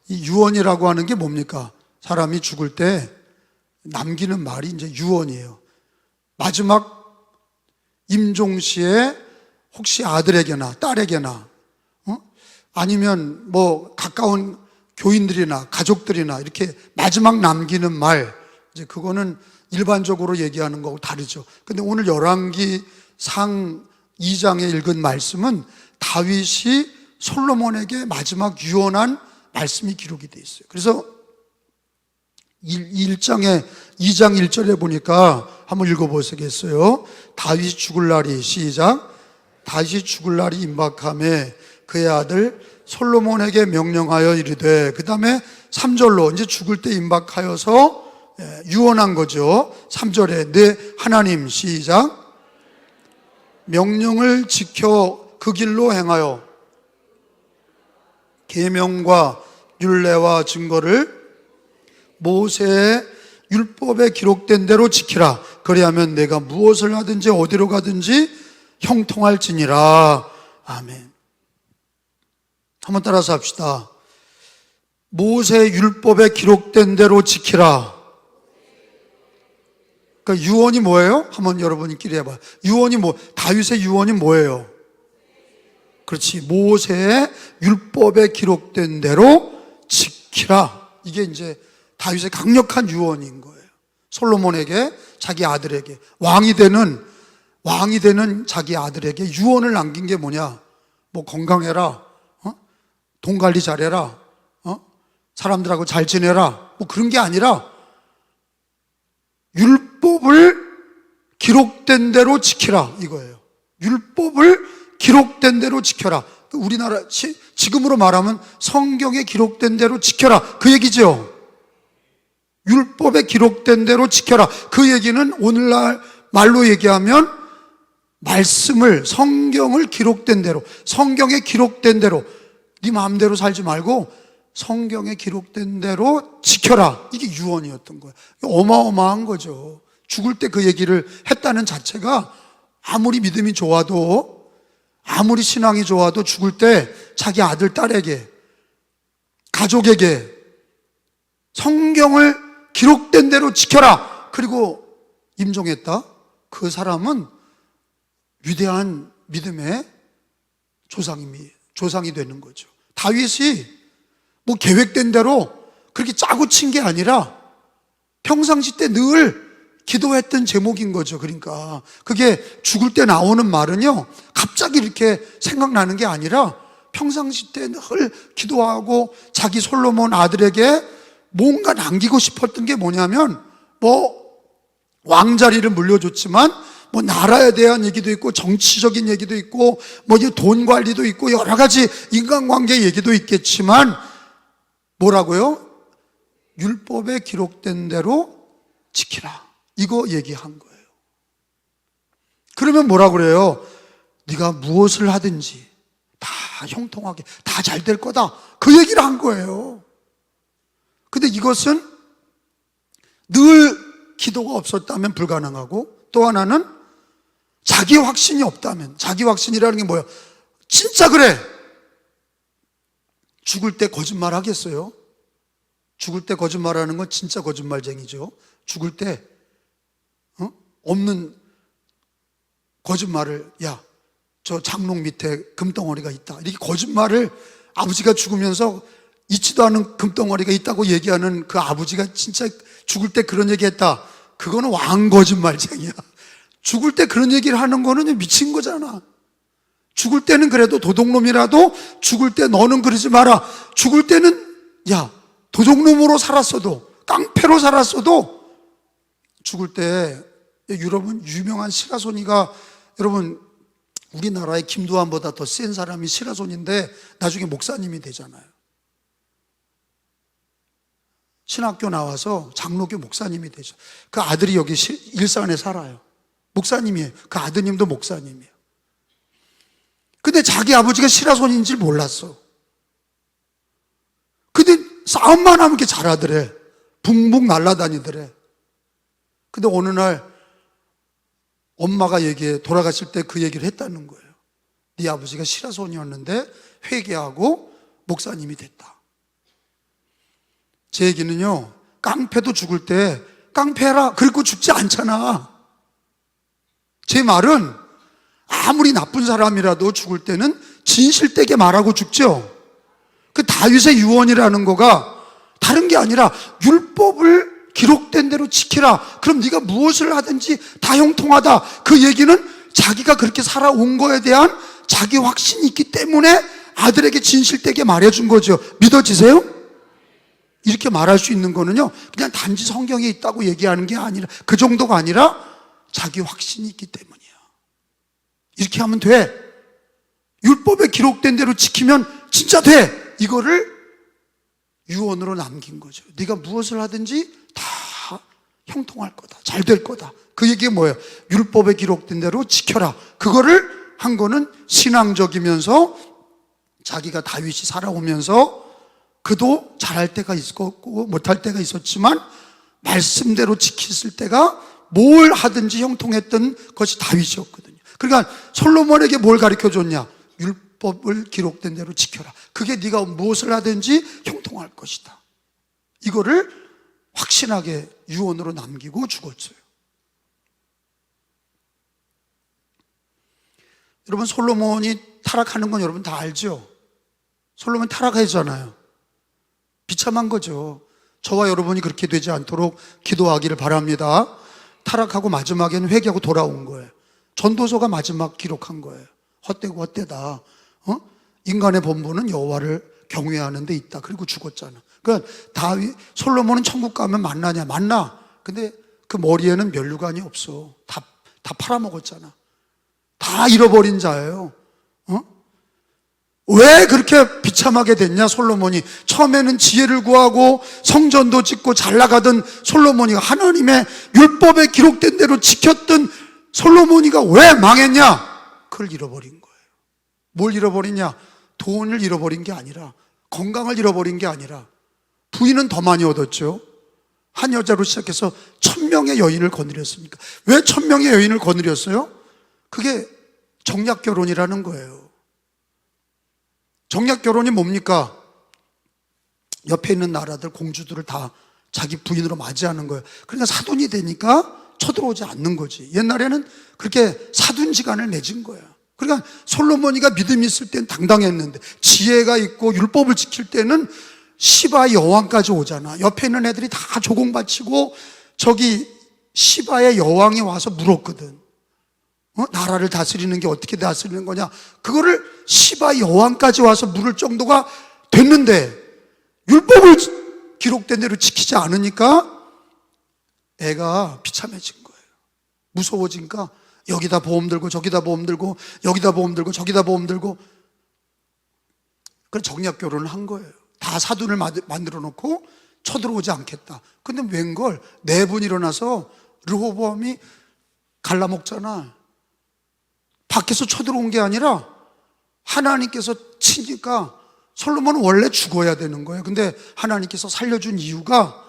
이 유언이라고 하는 게 뭡니까? 사람이 죽을 때 남기는 말이 이제 유언이에요. 마지막 임종시에 혹시 아들에게나 딸에게나 아니면 뭐 가까운 교인들이나 가족들이나 이렇게 마지막 남기는 말, 이제 그거는 일반적으로 얘기하는 거하고 다르죠. 근데 오늘 열왕기상 2장에 읽은 말씀은 다윗이 솔로몬에게 마지막 유언한 말씀이 기록이 되어 있어요. 그래서 2장 1절에 보니까 한번 읽어보시겠어요? 다윗이 죽을 날이, 시작. 다윗이 죽을 날이 임박함에 그의 아들 솔로몬에게 명령하여 이르되, 그 다음에 3절로 이제 죽을 때 임박하여서 유언한 거죠. 3절에 내 하나님, 시작. 명령을 지켜 그 길로 행하여 계명과 율례와 증거를 모세의 율법에 기록된 대로 지키라. 그리하면 내가 무엇을 하든지 어디로 가든지 형통할지니라. 아멘. 한번 따라서 합시다. 모세의 율법에 기록된 대로 지키라. 그러니까 유언이 뭐예요? 한번 여러분끼리 해봐요. 유언이 다윗의 유언이 뭐예요? 그렇지. 모세의 율법에 기록된 대로 지키라. 이게 이제 다윗의 강력한 유언인 거예요. 솔로몬에게, 자기 아들에게, 왕이 되는 자기 아들에게 유언을 남긴 게 뭐냐? 뭐 건강해라, 돈 관리 잘해라, 사람들하고 잘 지내라, 뭐 그런 게 아니라 율법을 기록된 대로 지키라, 이거예요. 율법을 기록된 대로 지켜라. 우리나라 지금으로 말하면 성경에 기록된 대로 지켜라, 그 얘기죠. 율법에 기록된 대로 지켜라. 그 얘기는 오늘날 말로 얘기하면 말씀을, 성경을 기록된 대로, 성경에 기록된 대로, 네 마음대로 살지 말고 성경에 기록된 대로 지켜라. 이게 유언이었던 거예요. 어마어마한 거죠. 죽을 때 그 얘기를 했다는 자체가, 아무리 믿음이 좋아도, 아무리 신앙이 좋아도 죽을 때 자기 아들, 딸에게, 가족에게 성경을 기록된 대로 지켜라. 그리고 임종했다. 그 사람은 위대한 믿음의 조상이 되는 거죠. 다윗이 뭐 계획된 대로 그렇게 짜고 친 게 아니라 평상시 때 늘 기도했던 제목인 거죠. 그러니까 그게 죽을 때 나오는 말은요, 갑자기 이렇게 생각나는 게 아니라 평상시 때 늘 기도하고 자기 솔로몬 아들에게 뭔가 남기고 싶었던 게 뭐냐면, 뭐 왕자리를 물려줬지만 뭐 나라에 대한 얘기도 있고 정치적인 얘기도 있고 뭐 이제 돈 관리도 있고 여러 가지 인간관계 얘기도 있겠지만 뭐라고요? 율법에 기록된 대로 지키라, 이거 얘기한 거예요. 그러면 뭐라 그래요? 네가 무엇을 하든지 다 형통하게 다 잘 될 거다, 그 얘기를 한 거예요. 근데 이것은 늘 기도가 없었다면 불가능하고, 또 하나는 자기 확신이 없다면, 자기 확신이라는 게 뭐예요? 진짜 그래. 죽을 때 거짓말 하겠어요? 죽을 때 거짓말하는 건 진짜 거짓말쟁이죠. 죽을 때 없는 거짓말을, 야, 저 장롱 밑에 금덩어리가 있다, 이렇게 거짓말을, 아버지가 죽으면서 있지도 않은 금덩어리가 있다고 얘기하는 그 아버지가 진짜 죽을 때 그런 얘기했다, 그거는 왕거짓말쟁이야. 죽을 때 그런 얘기를 하는 거는 미친 거잖아. 죽을 때는 그래도 도둑놈이라도 죽을 때 너는 그러지 마라. 죽을 때는, 야, 도둑놈으로 살았어도, 깡패로 살았어도 죽을 때, 유럽은 유명한 시라소니가, 여러분 우리나라의 김두한보다 더 센 사람이 시라소니인데 나중에 목사님이 되잖아요. 신학교 나와서 장로교 목사님이 되죠. 그 아들이 여기 일산에 살아요. 목사님이에요. 그 아드님도 목사님이에요. 근데 자기 아버지가 시라손인 줄 몰랐어. 근데 싸움만 하면 이렇게 잘하더래. 붕붕 날아다니더래. 근데 어느 날 엄마가 돌아가실 때 그 얘기를 했다는 거예요. 네 아버지가 시라손이었는데 회개하고 목사님이 됐다. 제 얘기는요, 깡패도 죽을 때 깡패라 그리고 죽지 않잖아. 제 말은 아무리 나쁜 사람이라도 죽을 때는 진실되게 말하고 죽죠. 그 다윗의 유언이라는 거가 다른 게 아니라 율법을 기록된 대로 지키라. 그럼 네가 무엇을 하든지 다 형통하다. 그 얘기는 자기가 그렇게 살아온 거에 대한 자기 확신이 있기 때문에 아들에게 진실되게 말해준 거죠. 믿어지세요? 이렇게 말할 수 있는 거는요, 그냥 단지 성경에 있다고 얘기하는 게 아니라, 그 정도가 아니라 자기 확신이 있기 때문이야. 이렇게 하면 돼. 율법에 기록된 대로 지키면 진짜 돼. 이거를 유언으로 남긴 거죠. 네가 무엇을 하든지 다 형통할 거다. 잘 될 거다. 그 얘기가 뭐예요? 율법에 기록된 대로 지켜라. 그거를 한 거는 신앙적이면서 자기가 다윗이 살아오면서 그도 잘할 때가 있었고 못할 때가 있었지만 말씀대로 지켰을 때가 뭘 하든지 형통했던 것이 다윗이었거든요. 그러니까 솔로몬에게 뭘 가르쳐 줬냐? 율법을 기록된 대로 지켜라. 그게 네가 무엇을 하든지 형통할 것이다. 이거를 확신하게 유언으로 남기고 죽었어요. 여러분, 솔로몬이 타락하는 건 여러분 다 알죠? 솔로몬 타락하잖아요. 비참한 거죠. 저와 여러분이 그렇게 되지 않도록 기도하기를 바랍니다. 타락하고 마지막에는 회개하고 돌아온 거예요. 전도서가 마지막 기록한 거예요. 헛되고 헛되다. 인간의 본분은 여호와를 경외하는 데 있다. 그리고 죽었잖아. 그러니까 솔로몬은 천국 가면 만나냐? 만나. 근데 그 머리에는 면류관이 없어. 다 팔아먹었잖아. 다 잃어버린 자예요. 왜 그렇게 비참하게 됐냐? 솔로몬이 처음에는 지혜를 구하고 성전도 짓고 잘 나가던 솔로몬이가, 하나님의 율법에 기록된 대로 지켰던 솔로몬이가 왜 망했냐? 그걸 잃어버린 거예요. 뭘 잃어버리냐? 돈을 잃어버린 게 아니라, 건강을 잃어버린 게 아니라, 부인은 더 많이 얻었죠. 한 여자로 시작해서 1000명의 여인을 거느렸습니까? 왜 1000명의 여인을 거느렸어요? 그게 정략결혼이라는 거예요. 정략결혼이 뭡니까? 옆에 있는 나라들, 공주들을 다 자기 부인으로 맞이하는 거예요. 그러니까 사돈이 되니까 쳐들어오지 않는 거지. 옛날에는 그렇게 사돈지간을 맺은 거예요. 그러니까 솔로몬이가 믿음이 있을 땐 당당했는데, 지혜가 있고 율법을 지킬 때는 시바 여왕까지 오잖아. 옆에 있는 애들이 다 조공 바치고 저기 시바의 여왕이 와서 물었거든. 나라를 다스리는 게 어떻게 다스리는 거냐? 그거를 시바 여왕까지 와서 물을 정도가 됐는데 율법을 기록된 대로 지키지 않으니까 애가 비참해진 거예요. 무서워지니까 여기다 보험 들고 저기다 보험 들고 여기다 보험 들고 저기다 보험 들고, 그래서 정략결혼을 한 거예요. 다 사돈을 만들어 놓고 쳐들어오지 않겠다. 근데 웬걸 내분 일어나서 르호보암이 갈라먹잖아. 밖에서 쳐들어온 게 아니라 하나님께서 치니까 솔로몬은 원래 죽어야 되는 거예요. 근데 하나님께서 살려준 이유가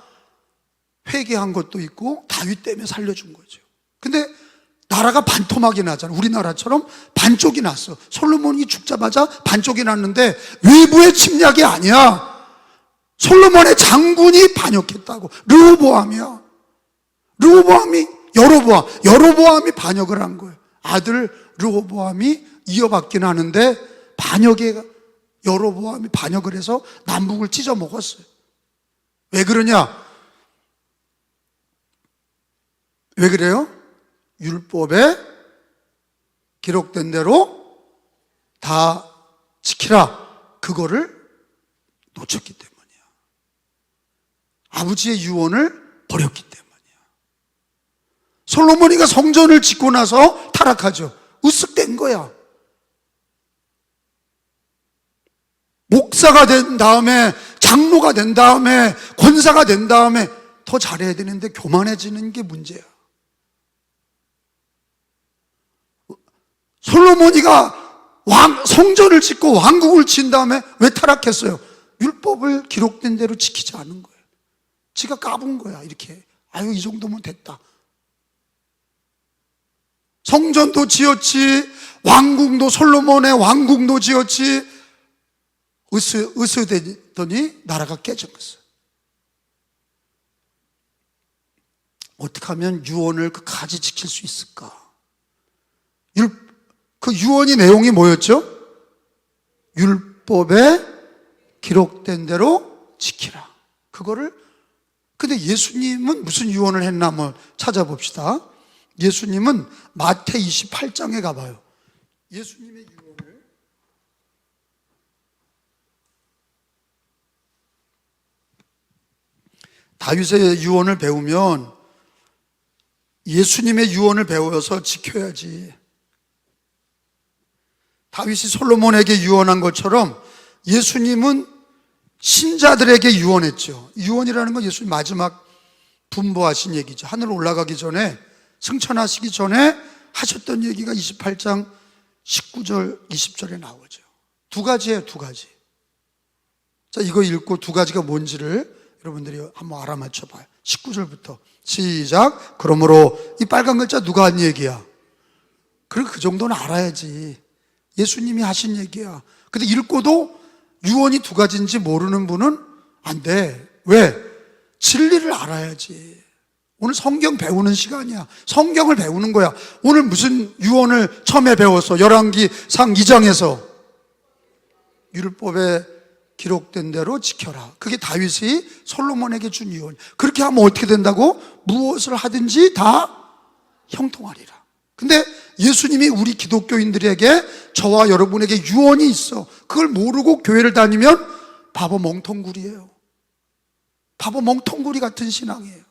회개한 것도 있고 다윗 때문에 살려준 거죠. 근데 나라가 반토막이 나잖아. 우리나라처럼 반쪽이 났어. 솔로몬이 죽자마자 반쪽이 났는데 외부의 침략이 아니야. 솔로몬의 장군이 반역했다고. 르호보암이야. 르호보암이 여로보암이 반역을 한 거예요. 아들 르호보암이 이어받긴 하는데 여로보암이 반역을 해서 남북을 찢어 먹었어요. 왜 그러냐? 왜 그래요? 율법에 기록된 대로 다 지키라. 그거를 놓쳤기 때문이야. 아버지의 유언을 버렸기 때문이야. 솔로몬이가 성전을 짓고 나서 타락하죠. 으쓱된 거야. 목사가 된 다음에, 장로가 된 다음에, 권사가 된 다음에 더 잘해야 되는데 교만해지는 게 문제야. 솔로몬이가 성전을 짓고 왕국을 진 다음에 왜 타락했어요? 율법을 기록된 대로 지키지 않은 거예요. 지가 까본 거야. 이렇게 아유 이 정도면 됐다. 성전도 지었지, 왕궁도, 솔로몬의 왕궁도 지었지. 으스대더니 나라가 깨졌어요. 어떻게 하면 유언을 끝까지 지킬 수 있을까? 그 유언의 내용이 뭐였죠? 율법에 기록된 대로 지키라. 근데 예수님은 무슨 유언을 했나 한번 찾아봅시다. 예수님은 마태 28장에 가봐요. 예수님의 유언을 다윗의 유언을 배우면 예수님의 유언을 배워서 지켜야지. 다윗이 솔로몬에게 유언한 것처럼 예수님은 신자들에게 유언했죠. 유언이라는 건 예수님 마지막 분부하신 얘기죠. 하늘 올라가기 전에, 승천하시기 전에 하셨던 얘기가 28장 19절, 20절에 나오죠. 두 가지예요, 두 가지. 자, 이거 읽고 두 가지가 뭔지를 여러분들이 한번 알아맞혀 봐요. 19절부터 시작. 그러므로 이 빨간 글자 누가 한 얘기야? 그리고 그 정도는 알아야지. 예수님이 하신 얘기야. 근데 읽고도 유언이 두 가지인지 모르는 분은 안 돼. 왜? 진리를 알아야지. 오늘 성경 배우는 시간이야. 성경을 배우는 거야. 오늘 무슨 유언을 처음에 배웠어? 열왕기상 2장에서 율법에 기록된 대로 지켜라. 그게 다윗이 솔로몬에게 준 유언. 그렇게 하면 어떻게 된다고? 무엇을 하든지 다 형통하리라. 근데 예수님이 우리 기독교인들에게, 저와 여러분에게 유언이 있어. 그걸 모르고 교회를 다니면 바보 멍텅구리예요. 바보 멍텅구리 같은 신앙이에요.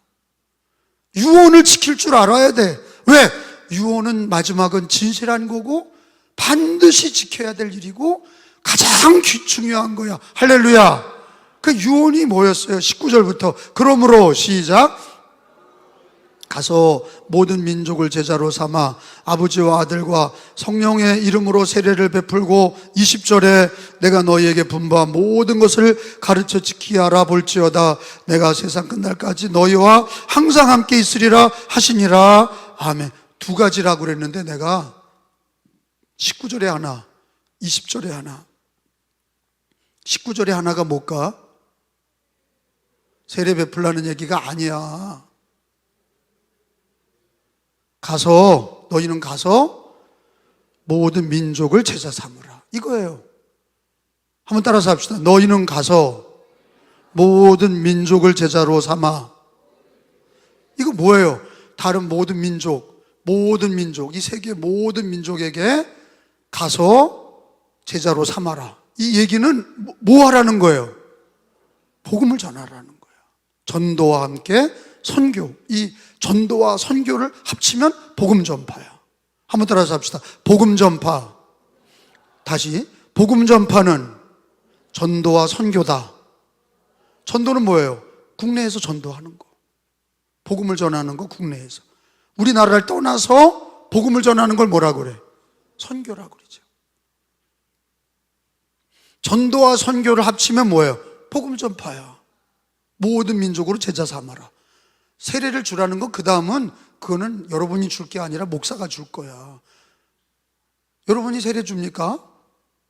유언을 지킬 줄 알아야 돼. 왜? 유언은 마지막은 진실한 거고 반드시 지켜야 될 일이고 가장 중요한 거야. 할렐루야. 그 유언이 뭐였어요? 19절부터. 그러므로 시작. 가서 모든 민족을 제자로 삼아 아버지와 아들과 성령의 이름으로 세례를 베풀고 20절에 내가 너희에게 분부한 모든 것을 가르쳐 지키게 하라. 볼지어다 내가 세상 끝날까지 너희와 항상 함께 있으리라 하시니라. 아멘. 두 가지라고 그랬는데 내가 19절에 하나, 20절에 하나. 19절에 하나가 뭘까? 세례 베풀라는 얘기가 아니야. 너희는 가서 모든 민족을 제자 삼으라. 이거예요. 한번 따라서 합시다. 너희는 가서 모든 민족을 제자로 삼아. 이거 뭐예요? 다른 모든 민족, 이 세계 모든 민족에게 가서 제자로 삼아라. 이 얘기는 뭐 하라는 거예요? 복음을 전하라는 거예요. 전도와 함께 선교. 이 전도와 선교를 합치면 복음 전파야. 한번 따라서 합시다. 복음 전파. 다시. 복음 전파는 전도와 선교다. 전도는 뭐예요? 국내에서 전도하는 거. 복음을 전하는 거, 국내에서. 우리나라를 떠나서 복음을 전하는 걸 뭐라고 그래? 선교라고 그러죠. 전도와 선교를 합치면 뭐예요? 복음 전파야. 모든 민족으로 제자 삼아라. 세례를 주라는 건, 그 다음은 그거는 여러분이 줄 게 아니라 목사가 줄 거야. 여러분이 세례 줍니까?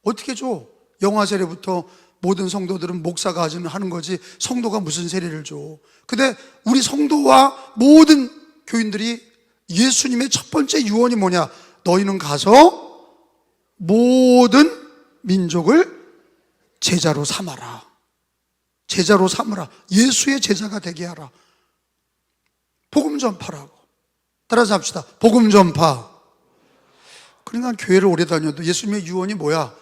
어떻게 줘? 영화 세례부터 모든 성도들은 목사가 하는 거지 성도가 무슨 세례를 줘. 근데 우리 성도와 모든 교인들이 예수님의 첫 번째 유언이 뭐냐? 너희는 가서 모든 민족을 제자로 삼아라. 제자로 삼으라. 예수의 제자가 되게 하라. 복음 전파라고. 따라서 합시다. 복음 전파. 그러니까 교회를 오래 다녀도 예수님의 유언이 뭐야?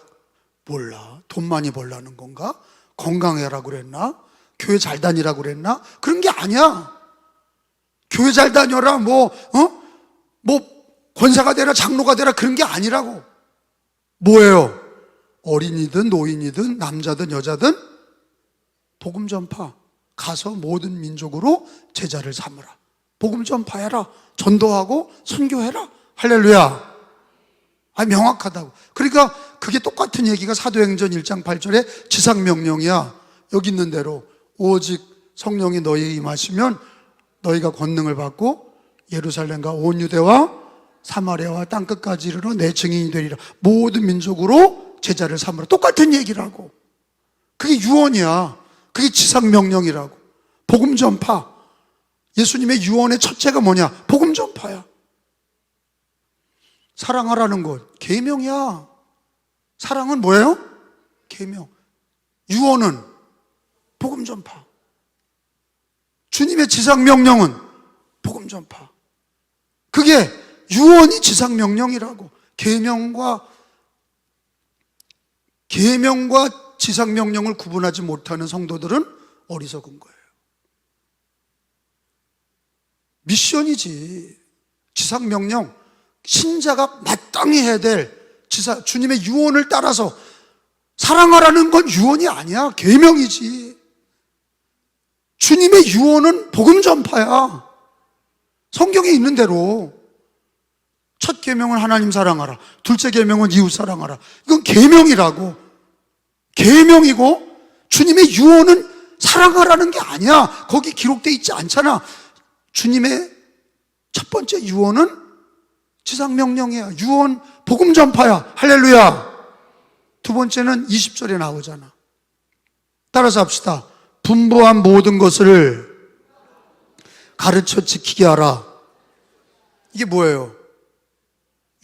몰라. 돈 많이 벌라는 건가? 건강해라고 그랬나? 교회 잘 다니라고 그랬나? 그런 게 아니야. 교회 잘 다녀라, 뭐 권사가 되라, 장로가 되라, 그런 게 아니라고. 뭐예요? 어린이든 노인이든 남자든 여자든 복음 전파. 가서 모든 민족으로 제자를 삼으라. 복음 전파해라. 전도하고 선교해라. 할렐루야. 명확하다고. 그러니까 그게 똑같은 얘기가 사도행전 1장 8절에 지상명령이야. 여기 있는 대로 오직 성령이 너희에 임하시면 너희가 권능을 받고 예루살렘과 온 유대와 사마리아와 땅끝까지 이르러 내 증인이 되리라. 모든 민족으로 제자를 삼으라. 똑같은 얘기라고. 그게 유언이야. 그게 지상명령이라고. 복음 전파. 예수님의 유언의 첫째가 뭐냐? 복음 전파야. 사랑하라는 것, 계명이야. 사랑은 뭐예요? 계명. 유언은 복음 전파. 주님의 지상명령은 복음 전파. 그게 유언이 지상명령이라고. 계명과 지상명령을 구분하지 못하는 성도들은 어리석은 거예요. 미션이지. 지상명령, 신자가 마땅히 해야 될 주님의 유언을 따라서 사랑하라는 건 유언이 아니야. 계명이지. 주님의 유언은 복음 전파야. 성경에 있는 대로. 첫 계명은 하나님 사랑하라. 둘째 계명은 이웃 사랑하라. 이건 계명이라고. 계명이고 주님의 유언은 사랑하라는 게 아니야. 거기 기록되어 있지 않잖아. 주님의 첫 번째 유언은 지상명령이야. 유언 복음 전파야. 할렐루야. 두 번째는 20절에 나오잖아. 따라서 합시다. 분부한 모든 것을 가르쳐 지키게 하라. 이게 뭐예요?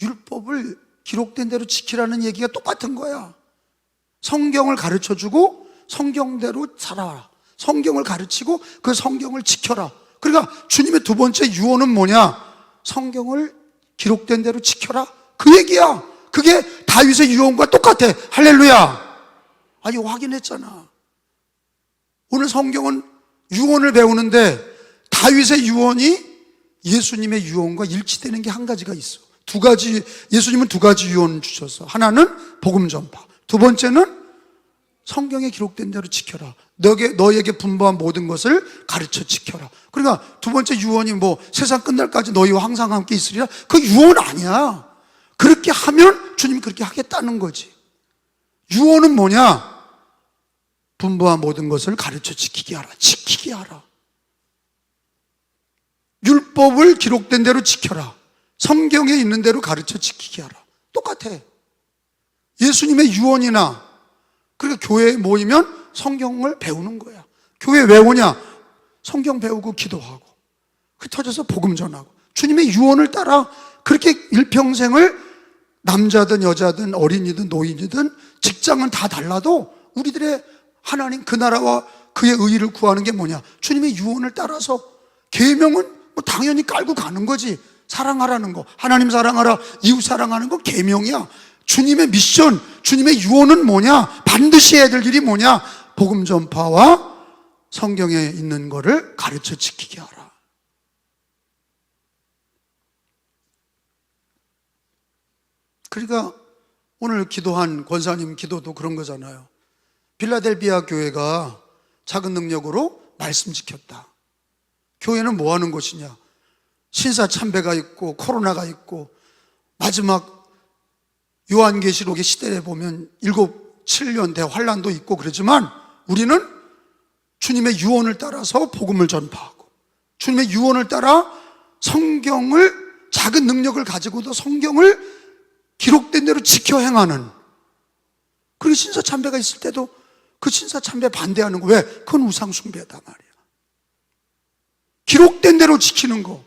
율법을 기록된 대로 지키라는 얘기가 똑같은 거야. 성경을 가르쳐주고 성경대로 살아라. 성경을 가르치고 그 성경을 지켜라. 그러니까 주님의 두 번째 유언은 뭐냐? 성경을 기록된 대로 지켜라. 그 얘기야. 그게 다윗의 유언과 똑같아. 할렐루야. 아니, 확인했잖아. 오늘 성경은 유언을 배우는데 다윗의 유언이 예수님의 유언과 일치되는 게 한 가지가 있어. 두 가지, 예수님은 두 가지 유언을 주셔서 하나는 복음 전파, 두 번째는 성경에 기록된 대로 지켜라. 너에게 분부한 모든 것을 가르쳐 지켜라. 그러니까 두 번째 유언이 뭐 세상 끝날까지 너희와 항상 함께 있으리라. 그 유언 아니야. 그렇게 하면 주님이 그렇게 하겠다는 거지. 유언은 뭐냐? 분부한 모든 것을 가르쳐 지키게 하라. 지키게 하라. 율법을 기록된 대로 지켜라. 성경에 있는 대로 가르쳐 지키게 하라. 똑같아. 예수님의 유언이나, 그러니까 교회에 모이면 성경을 배우는 거야. 교회 왜 오냐? 성경 배우고 기도하고 흩어져서 복음 전하고 주님의 유언을 따라 그렇게 일평생을 남자든 여자든 어린이든 노인이든 직장은 다 달라도 우리들의 하나님 그 나라와 그의 의의를 구하는 게 뭐냐? 주님의 유언을 따라서. 계명은 뭐 당연히 깔고 가는 거지. 사랑하라는 거, 하나님 사랑하라, 이웃 사랑하는 거 계명이야. 주님의 미션, 주님의 유언은 뭐냐? 반드시 해야 될 일이 뭐냐? 복음 전파와 성경에 있는 거를 가르쳐 지키게 하라. 그러니까 오늘 기도한 권사님 기도도 그런 거잖아요. 필라델피아 교회가 작은 능력으로 말씀 지켰다. 교회는 뭐 하는 곳이냐? 신사 참배가 있고 코로나가 있고 마지막 요한계시록의 시대에 보면 7년 대환란도 있고 그러지만 우리는 주님의 유언을 따라서 복음을 전파하고 주님의 유언을 따라 성경을, 작은 능력을 가지고도 성경을 기록된 대로 지켜 행하는. 그리고 신사 참배가 있을 때도 그 신사 참배 반대하는 거. 왜? 그건 우상 숭배다 말이야. 기록된 대로 지키는 거.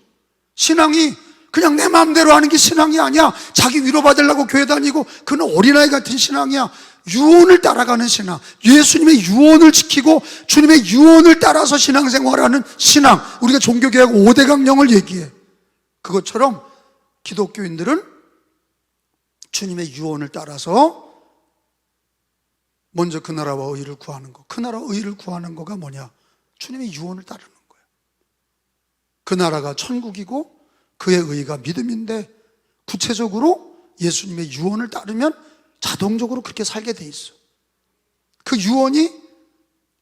신앙이 그냥 내 마음대로 하는 게 신앙이 아니야. 자기 위로받으려고 교회 다니고 그는 어린아이 같은 신앙이야. 유언을 따라가는 신앙. 예수님의 유언을 지키고 주님의 유언을 따라서 신앙생활하는 신앙. 우리가 종교개혁 5대 강령을 얘기해. 그것처럼 기독교인들은 주님의 유언을 따라서 먼저 그 나라와 의의를 구하는 거. 그 나라와 의의를 구하는 거가 뭐냐? 주님의 유언을 따르는 거야. 그 나라가 천국이고 그의 의의가 믿음인데 구체적으로 예수님의 유언을 따르면 자동적으로 그렇게 살게 돼 있어. 그 유언이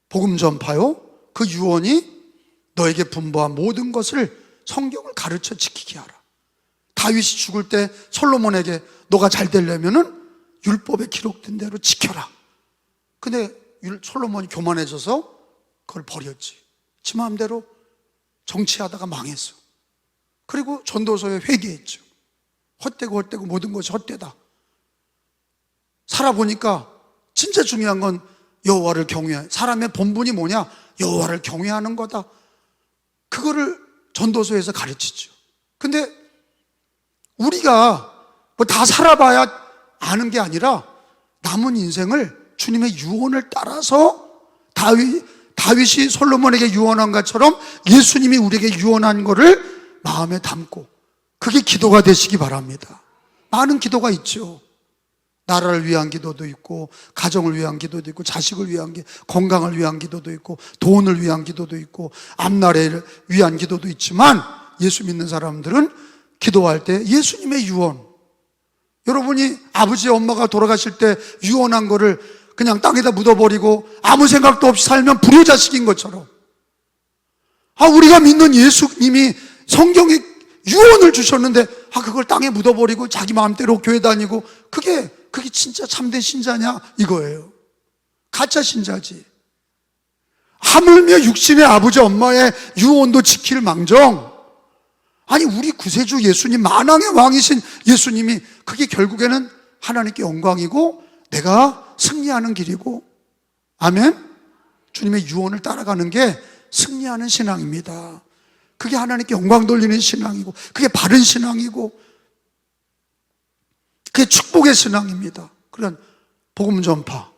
복음 전파요. 그 유언이 너에게 분부한 모든 것을 성경을 가르쳐 지키게 하라. 다윗이 죽을 때 솔로몬에게 너가 잘 되려면은 율법에 기록된 대로 지켜라. 근데 솔로몬이 교만해져서 그걸 버렸지. 지 마음대로 정치하다가 망했어. 그리고 전도서에 회개했죠. 헛되고 모든 것이 헛되다. 살아보니까 진짜 중요한 건 여호와를 경외해. 사람의 본분이 뭐냐? 여호와를 경외하는 거다. 그거를 전도서에서 가르치죠. 근데 우리가 뭐 다 살아봐야 아는 게 아니라 남은 인생을 주님의 유언을 따라서 다윗이 솔로몬에게 유언한 것처럼 예수님이 우리에게 유언한 거를 마음에 담고, 그게 기도가 되시기 바랍니다. 많은 기도가 있죠. 나라를 위한 기도도 있고, 가정을 위한 기도도 있고, 자식을 위한 건강을 위한 기도도 있고, 돈을 위한 기도도 있고, 앞날을 위한 기도도 있지만, 예수 믿는 사람들은 기도할 때 예수님의 유언, 여러분이 아버지 엄마가 돌아가실 때 유언한 거를 그냥 땅에다 묻어버리고 아무 생각도 없이 살면 불효자식인 것처럼, 우리가 믿는 예수님이 성경에 유언을 주셨는데 그걸 땅에 묻어버리고 자기 마음대로 교회 다니고, 그게 진짜 참된 신자냐 이거예요. 가짜 신자지. 하물며 육신의 아버지 엄마의 유언도 지킬 망정, 우리 구세주 예수님, 만왕의 왕이신 예수님이, 그게 결국에는 하나님께 영광이고 내가 승리하는 길이고, 아멘. 주님의 유언을 따라가는 게 승리하는 신앙입니다. 그게 하나님께 영광 돌리는 신앙이고, 그게 바른 신앙이고, 그게 축복의 신앙입니다. 그런 복음 전파,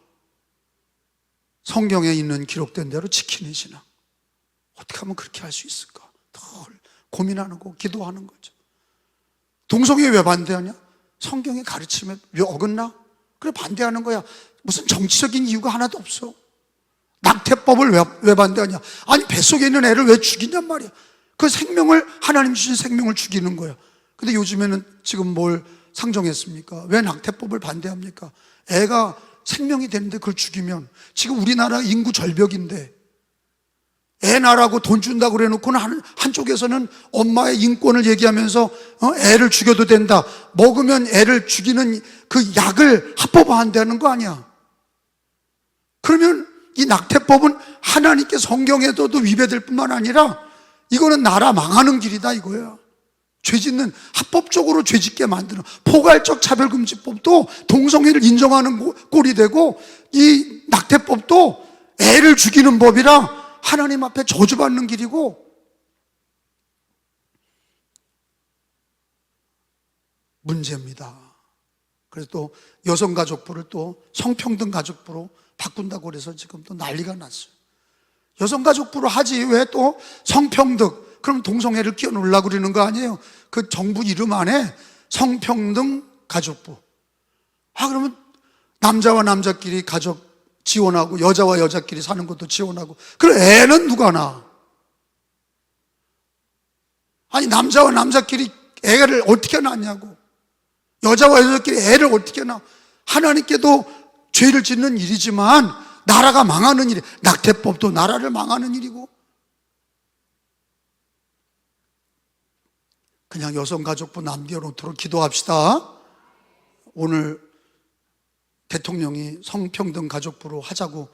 성경에 있는 기록된 대로 지키는 신앙, 어떻게 하면 그렇게 할 수 있을까? 늘 고민하는 거, 기도하는 거죠. 동성애 왜 반대하냐? 성경의 가르침에 왜 어긋나? 그래 반대하는 거야. 무슨 정치적인 이유가 하나도 없어. 낙태법을 왜 반대하냐? 뱃속에 있는 애를 왜 죽이냔 말이야. 그 생명을, 하나님 주신 생명을 죽이는 거야. 근데 요즘에는 지금 뭘 상정했습니까? 왜 낙태법을 반대합니까? 애가 생명이 되는데 그걸 죽이면, 지금 우리나라 인구 절벽인데 애 낳으라고 돈 준다고 그래 놓고는 한쪽에서는 엄마의 인권을 얘기하면서 애를 죽여도 된다, 먹으면 애를 죽이는 그 약을 합법화한다는 거 아니야. 그러면 이 낙태법은 하나님께 성경에도 위배될 뿐만 아니라 이거는 나라 망하는 길이다 이거야. 죄짓는, 합법적으로 죄짓게 만드는 포괄적 차별금지법도 동성애를 인정하는 꼴이 되고, 이 낙태법도 애를 죽이는 법이라 하나님 앞에 저주받는 길이고, 문제입니다. 그래서 또 여성가족부를 또 성평등가족부로 바꾼다고 그래서 지금 또 난리가 났어요. 여성가족부로 하지 왜 또 성평등, 그럼 동성애를 끼워 넣으려고 그러는 거 아니에요? 그 정부 이름 안에 성평등가족부. 그러면 남자와 남자끼리 가족 지원하고, 여자와 여자끼리 사는 것도 지원하고, 그럼 애는 누가 낳아? 남자와 남자끼리 애를 어떻게 낳냐고. 여자와 여자끼리 애를 어떻게 낳아? 하나님께도 죄를 짓는 일이지만 나라가 망하는 일이, 낙태법도 나라를 망하는 일이고. 그냥 여성가족부 남겨놓도록 기도합시다. 오늘 대통령이 성평등 가족부로 하자고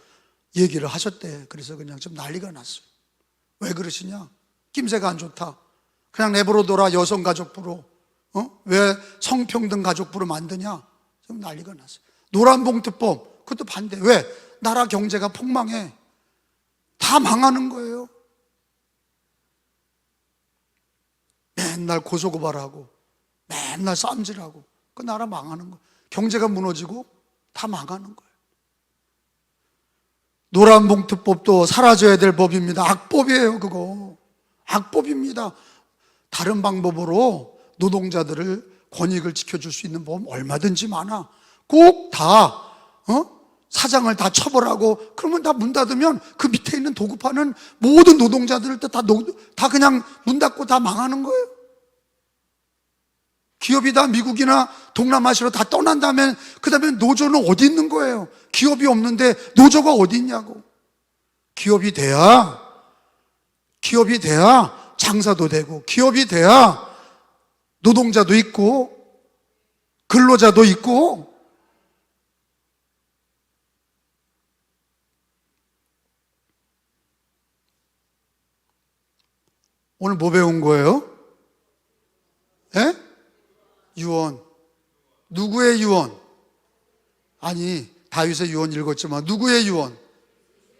얘기를 하셨대. 그래서 그냥 좀 난리가 났어요. 왜 그러시냐? 낌새가 안 좋다. 그냥 내버려둬라 여성가족부로. 왜 성평등 가족부로 만드냐? 좀 난리가 났어요. 노란봉투법, 그것도 반대. 왜? 나라 경제가 폭망해. 다 망하는 거예요. 맨날 고소고발하고 맨날 쌈질하고 그 나라 망하는 거예요. 경제가 무너지고 다 망하는 거예요. 노란봉투법도 사라져야 될 법입니다. 악법이에요. 그거 악법입니다. 다른 방법으로 노동자들을 권익을 지켜줄 수 있는 법은 얼마든지 많아. 꼭 다 사장을 다 처벌하고 그러면 다 문 닫으면 그 밑에 있는 도급하는 모든 노동자들을 다 그냥 문 닫고 다 망하는 거예요. 기업이 다 미국이나 동남아시아로 다 떠난 다음에 그 다음에 노조는 어디 있는 거예요? 기업이 없는데 노조가 어디 있냐고. 기업이 돼야 장사도 되고, 기업이 돼야 노동자도 있고 근로자도 있고. 오늘 뭐 배운 거예요? 예? 유언. 누구의 유언? 다윗의 유언 읽었지만 누구의 유언?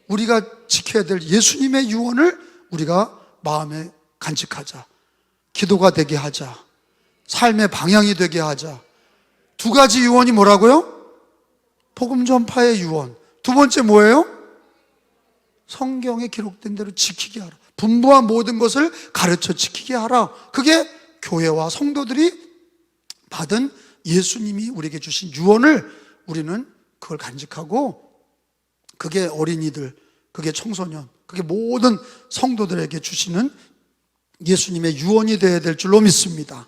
우리가 지켜야 될 예수님의 유언을 우리가 마음에 간직하자. 기도가 되게 하자. 삶의 방향이 되게 하자. 두 가지 유언이 뭐라고요? 복음 전파의 유언. 두 번째 뭐예요? 성경에 기록된 대로 지키게 하라. 분부한 모든 것을 가르쳐 지키게 하라. 그게 교회와 성도들이 받은 예수님이 우리에게 주신 유언을 우리는 그걸 간직하고, 그게 어린이들, 그게 청소년, 그게 모든 성도들에게 주시는 예수님의 유언이 되어야 될 줄로 믿습니다.